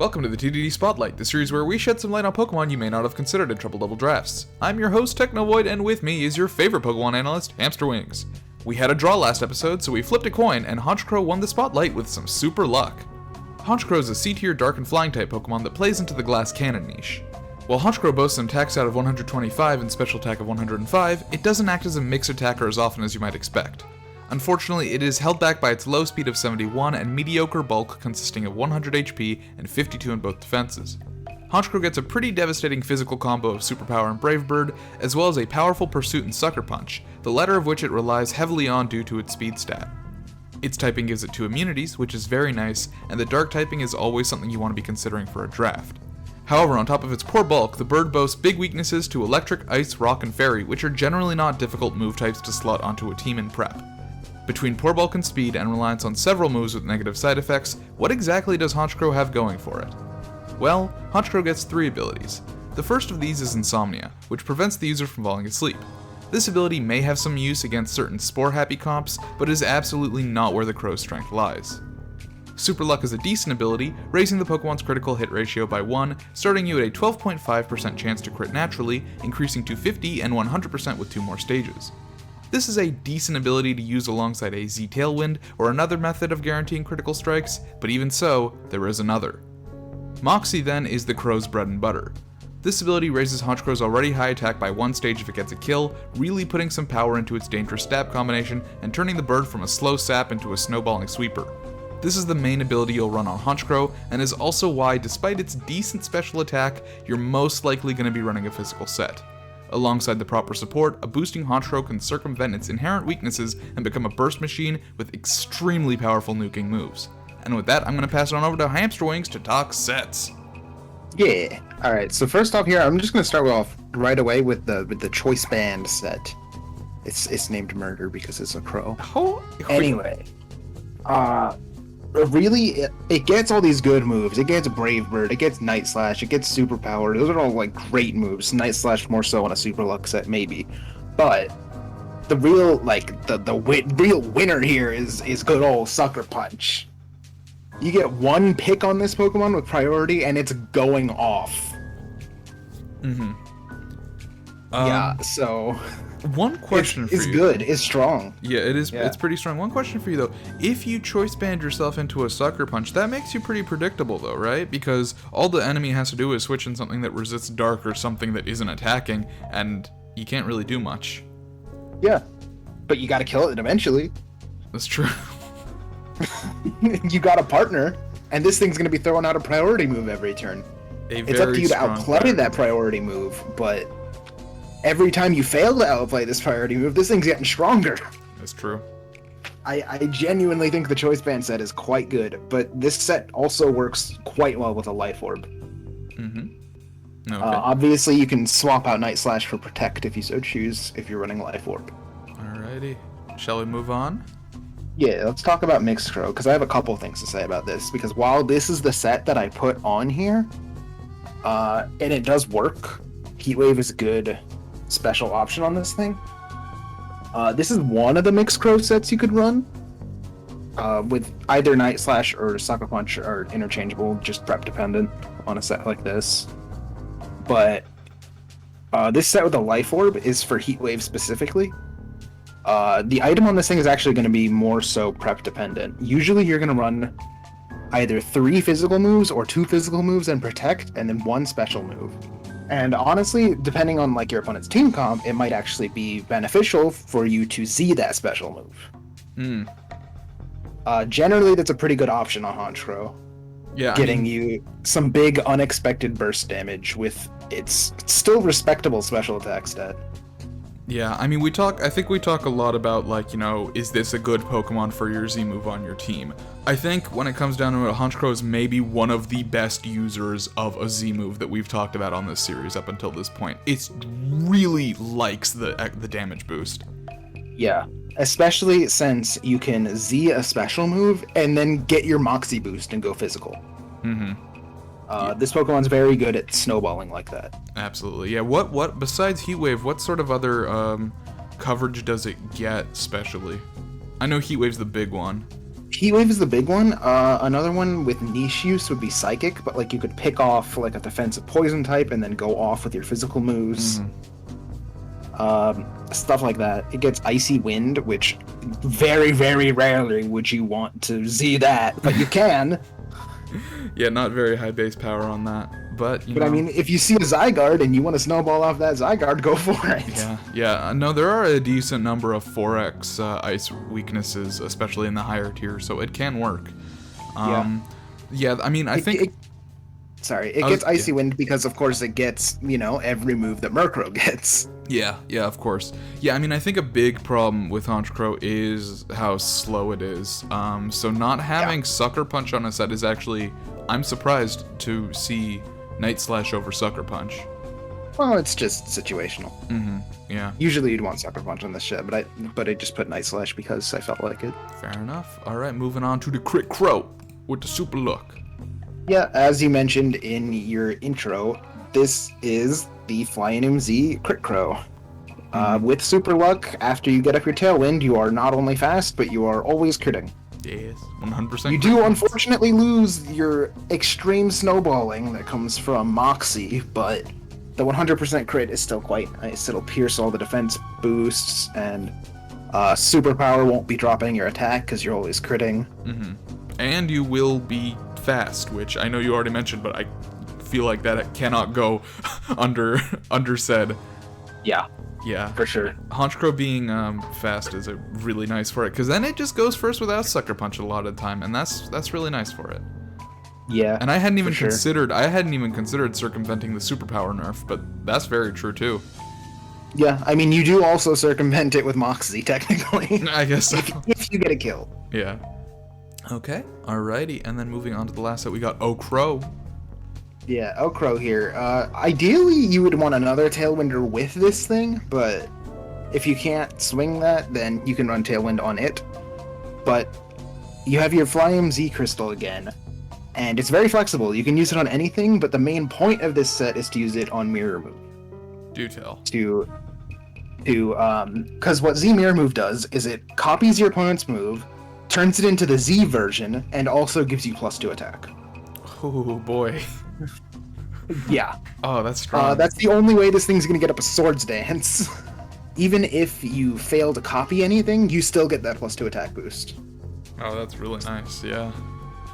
Welcome to the TDD Spotlight, the series where we shed some light on Pokemon you may not have considered in triple-double drafts. I'm your host, Technovoid, and with me is your favorite Pokemon analyst, Hamsterwings. We had a draw last episode, so we flipped a coin, and Honchkrow won the spotlight with some super luck. Honchkrow is a C-tier Dark and Flying type Pokemon that plays into the Glass Cannon niche. While Honchkrow boasts an attack stat of 125 and special attack of 105, it doesn't act as a mix attacker as often as you might expect. Unfortunately, it is held back by its low speed of 71 and mediocre bulk consisting of 100 HP and 52 in both defenses. Honchkrow gets a pretty devastating physical combo of Superpower and Brave Bird, as well as a powerful Pursuit and Sucker Punch, the latter of which it relies heavily on due to its speed stat. Its typing gives it 2 immunities, which is very nice, and the dark typing is always something you want to be considering for a draft. However, on top of its poor bulk, the bird boasts big weaknesses to Electric, Ice, Rock, and Fairy, which are generally not difficult move types to slot onto a team in prep. Between poor bulk and speed and reliance on several moves with negative side effects, what exactly does Honchkrow have going for it? Well, Honchkrow gets 3 abilities. The first of these is Insomnia, which prevents the user from falling asleep. This ability may have some use against certain Spore-happy comps, but is absolutely not where the Crow's strength lies. Super Luck is a decent ability, raising the Pokemon's critical hit ratio by 1, starting you at a 12.5% chance to crit naturally, increasing to 50 and 100% with 2 more stages. This is a decent ability to use alongside a Z-Tailwind or another method of guaranteeing critical strikes, but even so, there is another. Moxie then is the Crow's bread and butter. This ability raises Honchkrow's already high attack by 1 stage if it gets a kill, really putting some power into its dangerous stab combination and turning the bird from a slow sap into a snowballing sweeper. This is the main ability you'll run on Honchkrow, and is also why, despite its decent special attack, you're most likely going to be running a physical set. Alongside the proper support, a boosting Honchkrow can circumvent its inherent weaknesses and become a burst machine with extremely powerful nuking moves. And with that, I'm going to pass it on over to Hamsterwings to talk sets. Yeah. Alright, so first off here, I'm just going to start off right away with the Choice Band set. It's named Murder because it's a crow. Anyway. Really, it gets all these good moves. It gets Brave Bird, it gets Night Slash, it gets Superpower. Those are all like great moves. Night Slash more so on a Super Luck set maybe, but the real real winner here is good old Sucker Punch. You get 1 pick on this Pokemon with priority, and it's going off. Yeah. So. One question for you. It's good. It's strong. Yeah, it is. Yeah. It's pretty strong. One question for you though: if you choice band yourself into a Sucker Punch, that makes you pretty predictable though, right? Because all the enemy has to do is switch in something that resists dark or something that isn't attacking, and you can't really do much. Yeah, but you got to kill it eventually. That's true. You got a partner, and this thing's gonna be throwing out a priority move every turn. It's up to you to outplay that priority move, but every time you fail to outplay this priority move, this thing's getting stronger. That's true. I genuinely think the Choice Band set is quite good, but this set also works quite well with a Life Orb. Okay. Obviously, you can swap out Night Slash for Protect if you so choose, if you're running Life Orb. Alrighty. Shall we move on? Yeah, let's talk about Mixcrow, because I have a couple things to say about this, because while this is the set that I put on here, and it does work, Heatwave is a good special option on this thing. This is one of the Mixcrow sets you could run. With either Night Slash or Sucker Punch are interchangeable, just prep dependent on a set like this. But this set with a Life Orb is for Heatwave specifically. The item on this thing is actually going to be more so prep dependent. Usually you're going to run either 3 physical moves or 2 physical moves and Protect, and then 1 special move. And honestly, depending on like your opponent's team comp, it might actually be beneficial for you to Z that special move. Generally, that's a pretty good option on Honchkrow. Yeah, getting you some big unexpected burst damage with its still respectable special attack stat. Yeah, I mean, I think we talk a lot about, like, you know, is this a good Pokemon for your Z-move on your team? I think when it comes down to it, Honchkrow is maybe one of the best users of a Z-move that we've talked about on this series up until this point. It really likes the damage boost. Yeah, especially since you can Z a special move and then get your Moxie boost and go physical. This Pokemon's very good at snowballing like that. Absolutely. Yeah, what besides Heatwave, what sort of other coverage does it get specially? I know Heatwave's the big one. Heatwave is the big one. Another one with niche use would be Psychic, but like you could pick off like a defensive poison type and then go off with your physical moves. Stuff like that. It gets Icy Wind, which very, very rarely would you want to Z that, but you can. Yeah, not very high base power on that, but you know. I mean, if you see a Zygarde and you want to snowball off that Zygarde, go for it. Yeah. No, there are a decent number of 4x ice weaknesses, especially in the higher tiers, so it can work. Yeah, I mean, I think... It gets Icy Wind because, of course, it gets, every move that Murkrow gets. Yeah, of course. Yeah, I mean, I think a big problem with Honchkrow is how slow it is. So not having Sucker Punch on a set is actually... I'm surprised to see Night Slash over Sucker Punch. Well, it's just situational. Yeah. Usually you'd want Sucker Punch on this shit, but I just put Night Slash because I felt like it. Fair enough. Alright, moving on to the Crit Crow with the super look. Yeah, as you mentioned in your intro, this is the Flying MZ Crit Crow. With Super Luck, after you get up your Tailwind, you are not only fast, but you are always critting. Yes, 100%. You do unfortunately lose your extreme snowballing that comes from Moxie, but the 100% crit is still quite nice. It'll pierce all the defense boosts, and Superpower won't be dropping your attack because you're always critting. And you will be fast, which I know you already mentioned, but I feel like that cannot go undersaid. Yeah, for sure. Honchkrow being fast is really nice for it, because then it just goes first without Sucker Punch a lot of the time, and that's really nice for it. Yeah, and I hadn't even considered circumventing the superpower nerf, but that's very true too. Yeah, I mean, you do also circumvent it with Moxie, technically. I guess so. If you get a kill. Yeah. Okay, alrighty, and then moving on to the last set, we got Honchkrow. Yeah, Honchkrow here. Ideally, you would want another Tailwinder with this thing, but if you can't swing that, then you can run Tailwind on it. But you have your Fly MZ Crystal again, and it's very flexible. You can use it on anything, but the main point of this set is to use it on Mirror Move. Do tell. Because what Z Mirror Move does is it copies your opponent's move, turns it into the Z version, and also gives you +2 attack. Oh boy. Yeah. Oh, that's strong. That's the only way this thing's gonna get up a Swords Dance. Even if you fail to copy anything, you still get that +2 attack boost. Oh, that's really nice, yeah.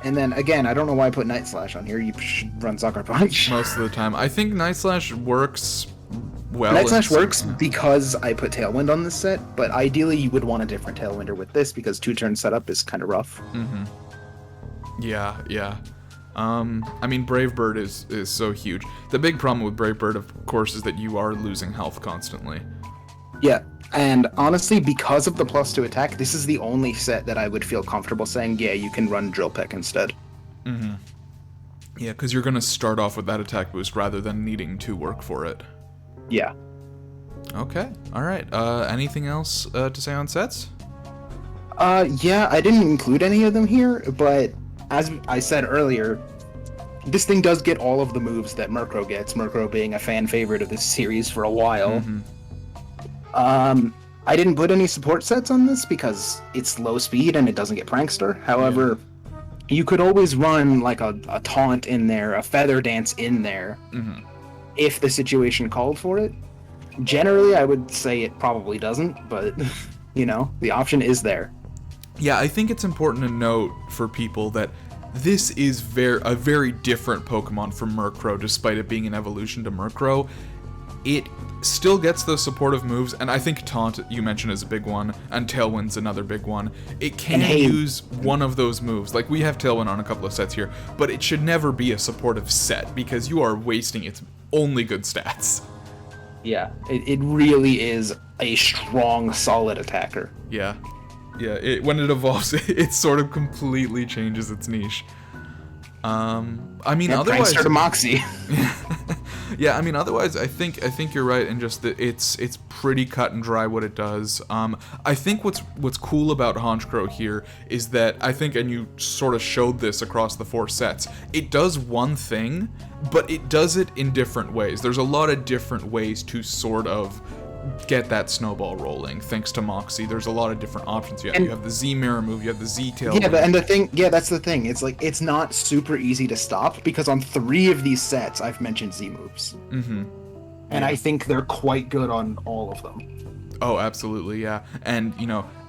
And then, again, I don't know why I put Night Slash on here. You should run Sucker Punch. Most of the time. I think Night Slash works well. Night Slash works because I put Tailwind on this set, but ideally you would want a different Tailwinder with this because 2-turn setup is kind of rough. Yeah. I mean, Brave Bird is so huge. The big problem with Brave Bird, of course, is that you are losing health constantly. Yeah, and honestly, because of the +2 attack, this is the only set that I would feel comfortable saying, yeah, you can run Drill Peck instead. Yeah, because you're going to start off with that attack boost rather than needing to work for it. Yeah. Okay, alright. Anything else to say on sets? Yeah, I didn't include any of them here, but as I said earlier, this thing does get all of the moves that Murkrow gets, Murkrow being a fan favorite of this series for a while. I didn't put any support sets on this because it's low speed and it doesn't get Prankster. However, you could always run like a Taunt in there, a Feather Dance in there, if the situation called for it. Generally, I would say it probably doesn't, but, the option is there. Yeah, I think it's important to note for people that this is a very different Pokemon from Murkrow, despite it being an evolution to Murkrow. It still gets those supportive moves, and I think Taunt, you mentioned, is a big one, and Tailwind's another big one. It can use one of those moves. Like, we have Tailwind on a couple of sets here, but it should never be a supportive set, because you are wasting its only good stats. Yeah, it really is a strong, solid attacker. Yeah, when it evolves, it sort of completely changes its niche. I mean, otherwise, Prankster to Moxie. Yeah, I mean, otherwise, I think you're right in just that it's pretty cut and dry what it does. I think what's cool about Honchkrow here is that I think, and you sort of showed this across the 4 sets, it does one thing, but it does it in different ways. There's a lot of different ways to sort of get that snowball rolling. Thanks to Moxie, there's a lot of different options. You have the Z mirror move, you have the Z tail. Yeah, and that's the thing. It's like it's not super easy to stop because on 3 of these sets I've mentioned Z moves. Mm-hmm. And I think they're quite good on all of them. Oh, absolutely, yeah. And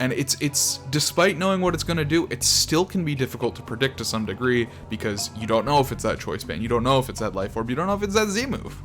and it's despite knowing what it's going to do, it still can be difficult to predict to some degree because you don't know if it's that choice band, you don't know if it's that life orb, you don't know if it's that Z move.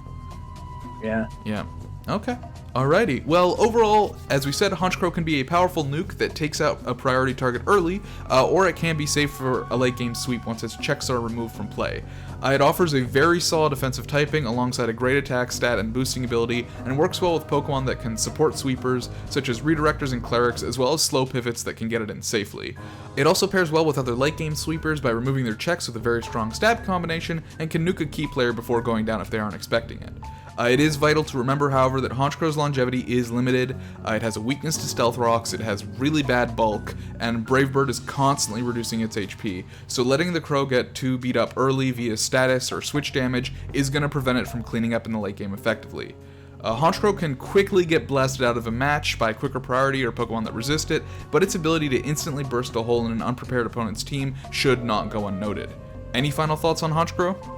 Yeah. Yeah. Okay. Alrighty. Well, overall, as we said, Honchkrow can be a powerful nuke that takes out a priority target early, or it can be safe for a late game sweep once its checks are removed from play. It offers a very solid defensive typing alongside a great attack stat and boosting ability, and works well with Pokemon that can support sweepers, such as redirectors and clerics, as well as slow pivots that can get it in safely. It also pairs well with other late game sweepers by removing their checks with a very strong stab combination, and can nuke a key player before going down if they aren't expecting it. It is vital to remember, however, that Honchkrow's longevity is limited. It has a weakness to Stealth Rocks, it has really bad bulk, and Brave Bird is constantly reducing its HP, so letting the Crow get too beat up early via status or switch damage is going to prevent it from cleaning up in the late game effectively. Honchkrow can quickly get blasted out of a match by quicker priority or Pokemon that resist it, but its ability to instantly burst a hole in an unprepared opponent's team should not go unnoted. Any final thoughts on Honchkrow?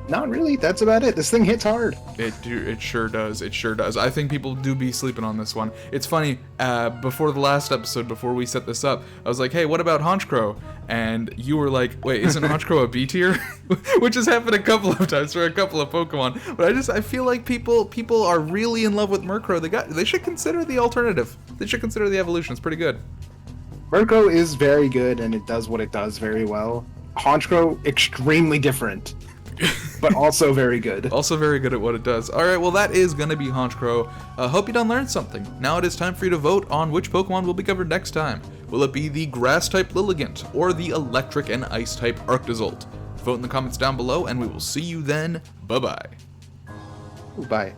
Not really. That's about it. This thing hits hard. It sure does. It sure does. I think people do be sleeping on this one. It's funny, before the last episode, before we set this up, I was like, hey, what about Honchkrow? And you were like, wait, isn't Honchkrow a B tier? Which has happened a couple of times for a couple of Pokemon. But I feel like people are really in love with Murkrow. They should consider the alternative. They should consider the evolution. It's pretty good. Murkrow is very good, and it does what it does very well. Honchkrow, extremely different. But also very good. Also very good at what it does. Alright, well that is going to be Honchkrow. Hope you done learned something. Now it is time for you to vote on which Pokemon will be covered next time. Will it be the Grass-type Lilligant, or the Electric and Ice-type Arctozolt? Vote in the comments down below, and we will see you then. Bye-bye. Bye.